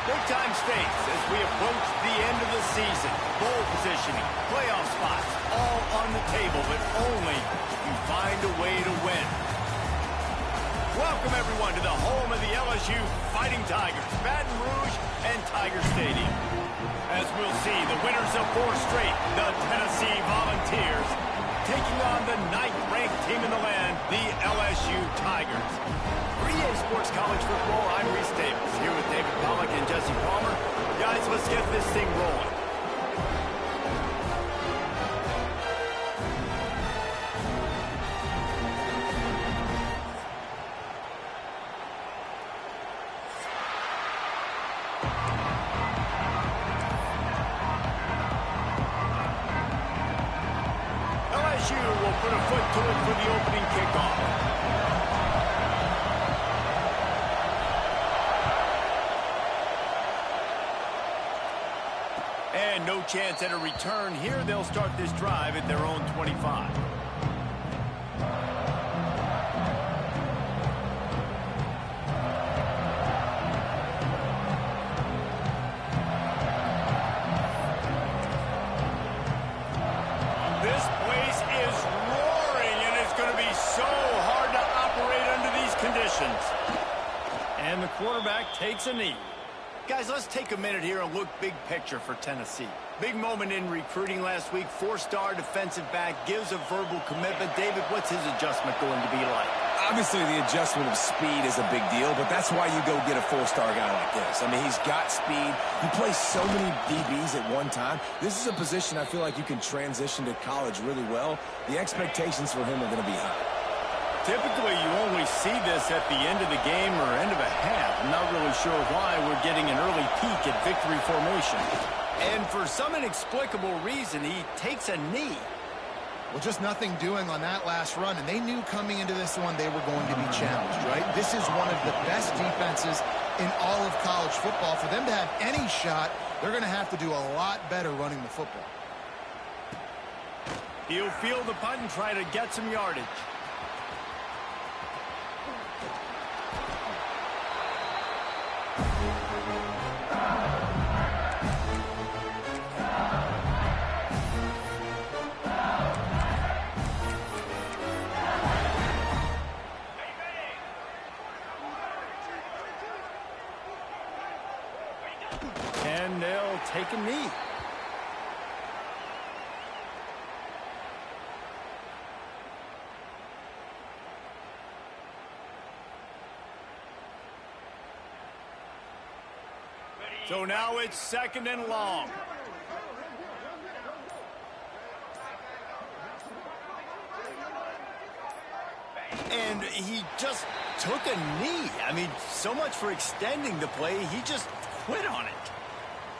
Big-time stakes as we approach the end of the season. Bowl positioning, playoff spots, all on the table, but only if you find a way to win. Welcome, everyone, to the home of the LSU Fighting Tigers, Baton Rouge and Tiger Stadium. As we'll see, the winners of 4 straight, the Tennessee Volunteers, taking on the 9th-ranked team in the land, the LSU Tigers. For EA Sports College Football, I'm Reese Davis, here with David Pollack and Jesse Palmer. Guys, let's get this thing rolling. LSU will put a foot to it for the opening kickoff. And no chance at a return here. They'll start this drive at their own 25. This place is roaring, and it's going to be so hard to operate under these conditions. And the quarterback takes a knee. Guys, let's take a minute here and look big picture for Tennessee. Big moment in recruiting last week. 4-star defensive back gives a verbal commitment. David, what's his adjustment going to be like? Obviously, the adjustment of speed is a big deal, but that's why you go get a 4-star guy like this. I mean, he's got speed. He plays so many DBs at one time. This is a position I feel like you can transition to college really well. The expectations for him are going to be high. Typically, you only see this at the end of the game or end of a half. I'm not really sure why we're getting an early peek at victory formation. And for some inexplicable reason, he takes a knee. Well, just nothing doing on that last run, and they knew coming into this one they were going to be challenged, right? This is one of the best defenses in all of college football. For them to have any shot, they're going to have to do a lot better running the football. He'll field the punt and try to get some yardage. And they'll take a knee. So now it's 2nd and long. And he just took a knee. I mean, so much for extending the play. He just quit on it.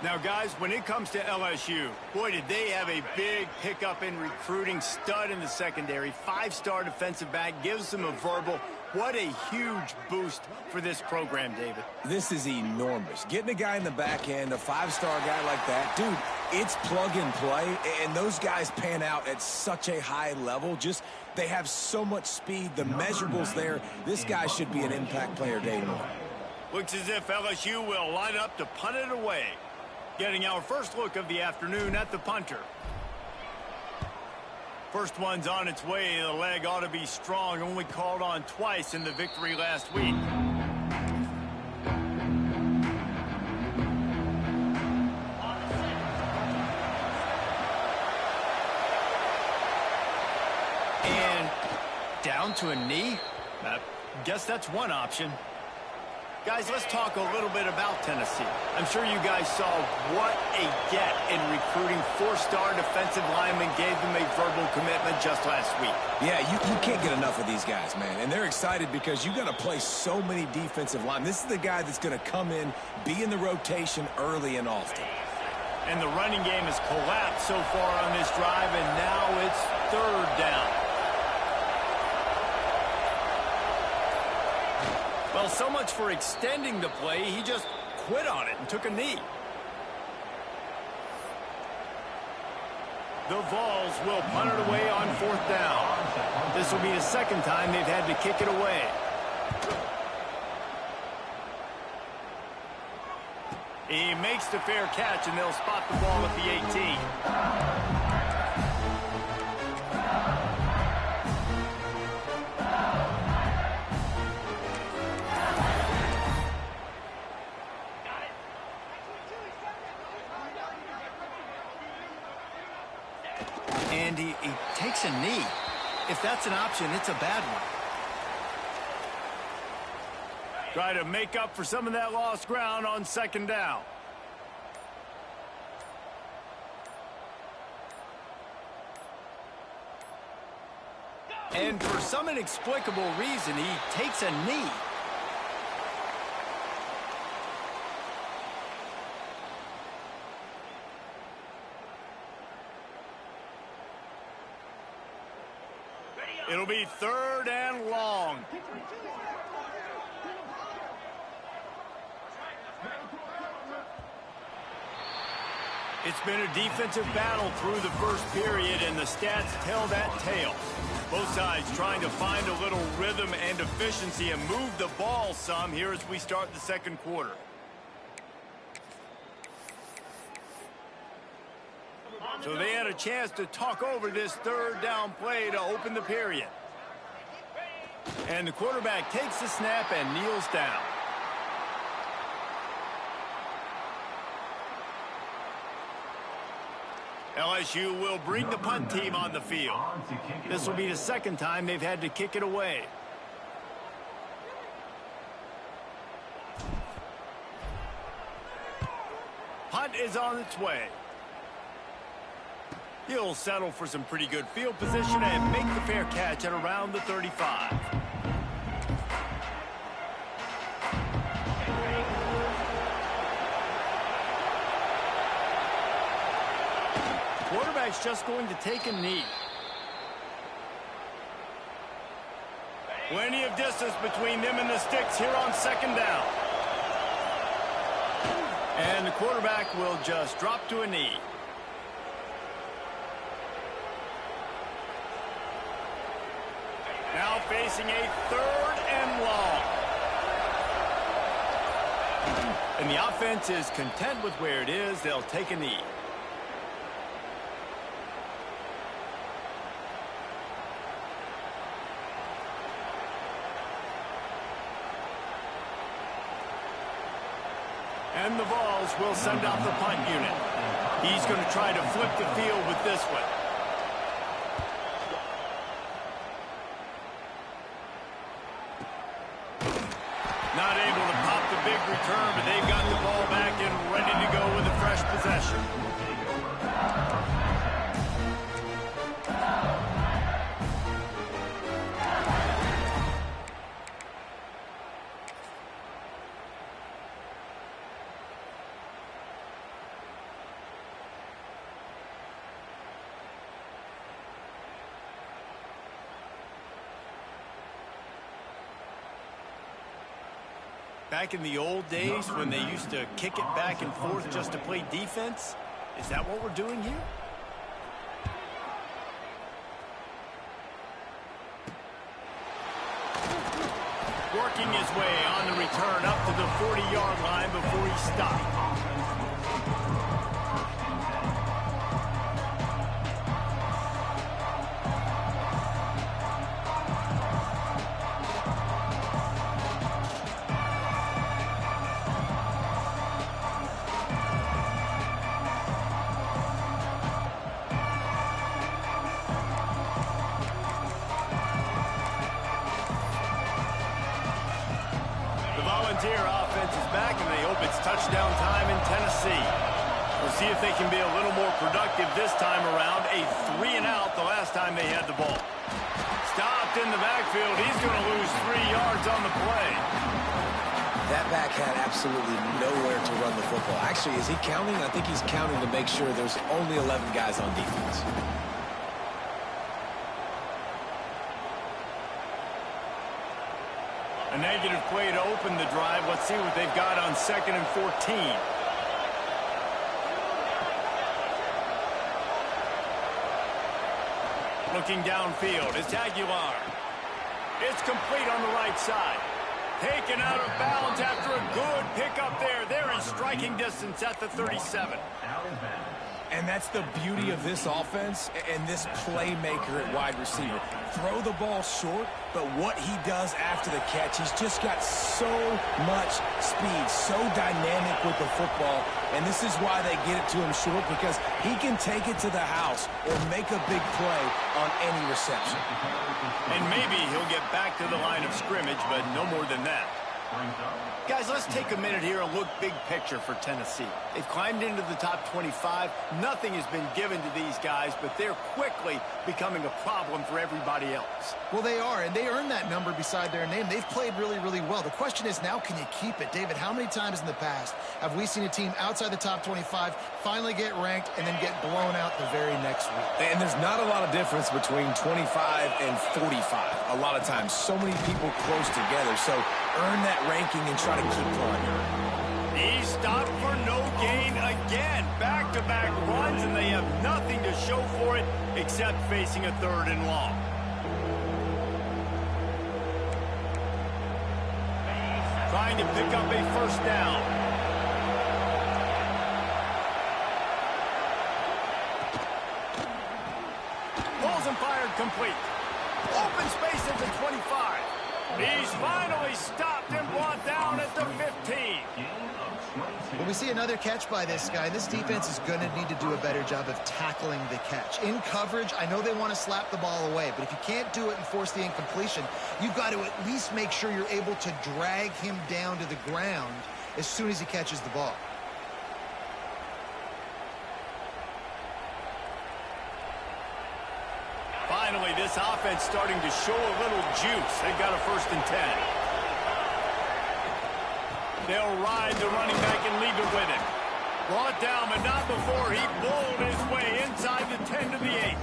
Now, guys, when it comes to LSU, boy, did they have a big pickup in recruiting. Stud in the secondary. 5-star defensive back. Gives them a verbal. What a huge boost for this program, David. This is enormous. Getting a guy in the back end, a 5-star guy like that, dude, it's plug and play, and those guys pan out at such a high level. Just, they have so much speed. The measurables there. This guy should be an impact player day one. Looks as if LSU will line up to punt it away. Getting our first look of the afternoon at the punter. First one's on its way. The leg ought to be strong. Only called on twice in the victory last week. And down to a knee? Guess that's one option. Guys, let's talk a little bit about Tennessee. I'm sure you guys saw what a get in recruiting. 4-star defensive linemen gave them a verbal commitment just last week. Yeah, you can't get enough of these guys, man. And they're excited because you got to play so many defensive linemen. This is the guy that's going to come in, be in the rotation early and often. And the running game has collapsed so far on this drive, and now it's 3rd down. Well, so much for extending the play. He just quit on it and took a knee. The Vols will punt it away on 4th down. This will be the 2nd time they've had to kick it away. He makes the fair catch, and they'll spot the ball at the 18. And he takes a knee. If that's an option, it's a bad one. Try to make up for some of that lost ground on second down. And for some inexplicable reason, he takes a knee. It'll be 3rd and long. It's been a defensive battle through the first period, and the stats tell that tale. Both sides trying to find a little rhythm and efficiency and move the ball some here as we start the second quarter. So they had a chance to talk over this 3rd down play to open the period. And the quarterback takes the snap and kneels down. LSU will bring the punt team on the field. This will be the 2nd time they've had to kick it away. Punt is on its way. He'll settle for some pretty good field position and make the fair catch at around the 35. Quarterback's just going to take a knee. Plenty of distance between them and the sticks here on second down. And the quarterback will just drop to a knee. Now facing a 3rd and long. And the offense is content with where it is. They'll take a knee. And the Vols will send out the punt unit. He's going to try to flip the field with this one. Not able to pop the big return, but they've got the ball back and ready to go with a fresh possession. Back in the old days when they used to kick it back and forth just to play defense, is that what we're doing here? Working his way on the return up to the 40-yard line before he stopped. Offense is back, and they hope it's touchdown time in Tennessee. We'll see if they can be a little more productive this time around. A 3-and-out the last time they had the ball. Stopped in the backfield. He's going to lose 3 yards on the play. That back had absolutely nowhere to run the football. Actually, is he counting? I think he's counting to make sure there's only 11 guys on defense. A negative play to open the drive. Let's see what they've got on 2nd and 14. Looking downfield, it's Aguilar. It's complete on the right side. Taken out of bounds after a good pickup there. They're in striking distance at the 37. And that's the beauty of this offense and this playmaker at wide receiver. Throw the ball short, but what he does after the catch, he's just got so much speed, so dynamic with the football. And this is why they get it to him short, because he can take it to the house or make a big play on any reception. And maybe he'll get back to the line of scrimmage, but no more than that. Guys, let's take a minute here and look big picture for Tennessee. They've climbed into the top 25. Nothing has been given to these guys, but they're quickly becoming a problem for everybody else. Well, they are, and they earned that number beside their name. They've played really, really well. The question is now, can you keep it? David, how many times in the past have we seen a team outside the top 25 finally get ranked and then get blown out the very next week? And there's not a lot of difference between 25 and 45. A lot of times, so many people close together. So earn that ranking and try to keep climbing. He stopped for no gain again. Back-to-back runs, and they have nothing to show for it except facing a 3rd and long. Trying to pick up a 1st down. Pulls and fired complete. Open space at the 25. He's finally stopped and brought down at the 15. Well, we see another catch by this guy. This defense is going to need to do a better job of tackling the catch. In coverage, I know they want to slap the ball away, but if you can't do it and force the incompletion, you've got to at least make sure you're able to drag him down to the ground as soon as he catches the ball. Finally, this offense starting to show a little juice. They've got a 1st and 10. They'll ride the running back and leave it with him. Brought down, but not before he bowled his way inside the 10 to the 8.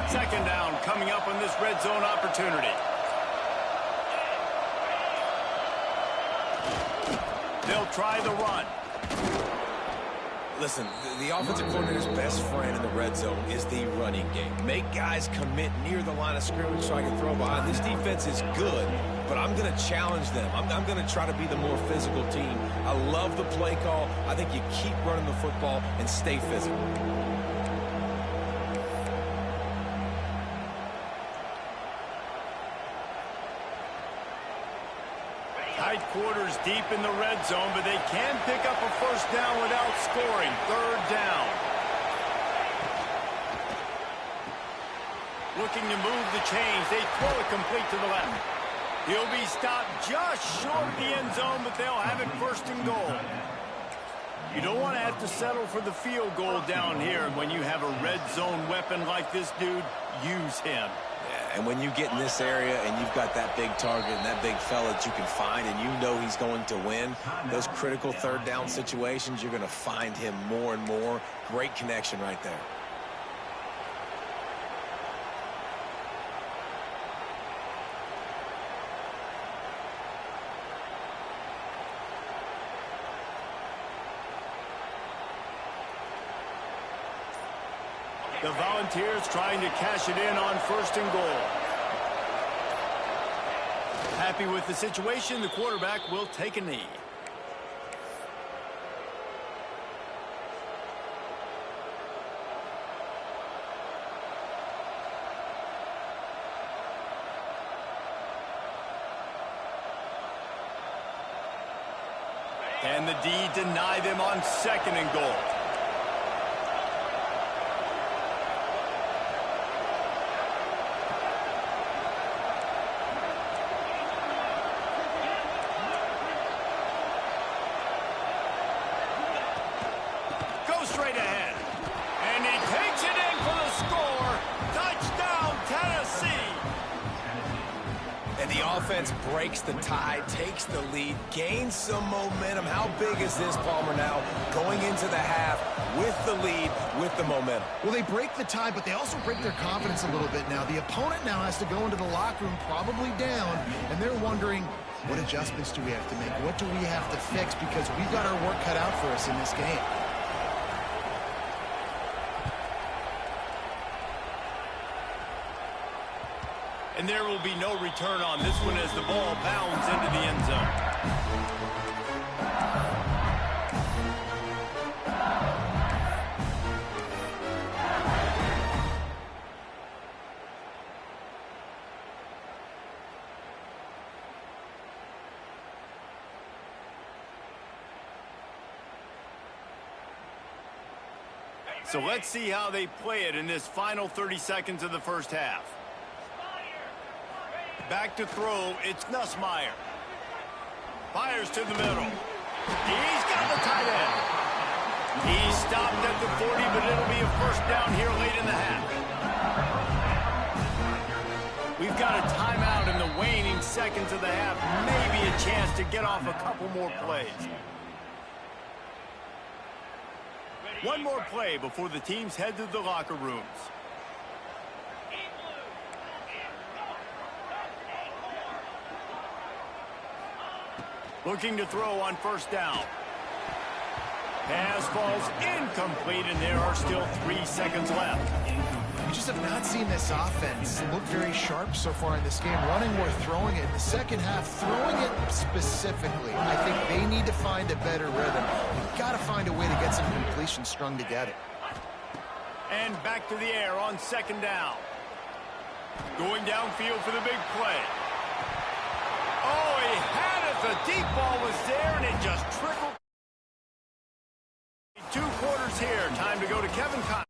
Second down coming up on this red zone opportunity. They'll try the run. Listen, the offensive coordinator's best friend in the red zone is the running game. Make guys commit near the line of scrimmage so I can throw behind. This defense is good, but I'm going to challenge them. I'm going to try to be the more physical team. I love the play call. I think you keep running the football and stay physical. Tight quarters deep in the red zone, but they can pick up a 1st down without scoring. 3rd down. Looking to move the chains. They throw it complete to the left. He'll be stopped just short of the end zone, but they'll have it 1st and goal. You don't want to have to settle for the field goal down here. When you have a red zone weapon like this dude, use him. And when you get in this area and you've got that big target and that big fella that you can find and you know he's going to win, those critical 3rd down situations, you're going to find him more and more. Great connection right there. The Volunteers trying to cash it in on 1st and goal. Happy with the situation, the quarterback will take a knee. And the D deny them on 2nd and goal. Straight ahead. And he takes it in for the score. Touchdown, Tennessee. And the offense breaks the tie, takes the lead, gains some momentum. How big is this, Palmer, now going into the half with the lead, with the momentum? Well, they break the tie, but they also break their confidence a little bit now. The opponent now has to go into the locker room probably down, and they're wondering, what adjustments do we have to make? What do we have to fix? Because we've got our work cut out for us in this game. And there will be no return on this one as the ball bounds into the end zone. So let's see how they play it in this final 30 seconds of the first half. Back to throw, it's Ncaa. Fires to the middle. He's got the tight end. He stopped at the 40, but it'll be a first down here late in the half. We've got a timeout in the waning seconds of the half. Maybe a chance to get off a couple more plays. One more play before the teams head to the locker rooms. Looking to throw on first down. Pass falls incomplete, and there are still 3 seconds left. We just have not seen this offense look very sharp so far in this game. Running or throwing it. In the second half, throwing it specifically. I think they need to find a better rhythm. You've got to find a way to get some completion strung together. And back to the air on second down. Going downfield for the big play. Oh, he had it. The deep ball was there, and it just trickled. 2 quarters here. Time to go to Kevin Ncaa.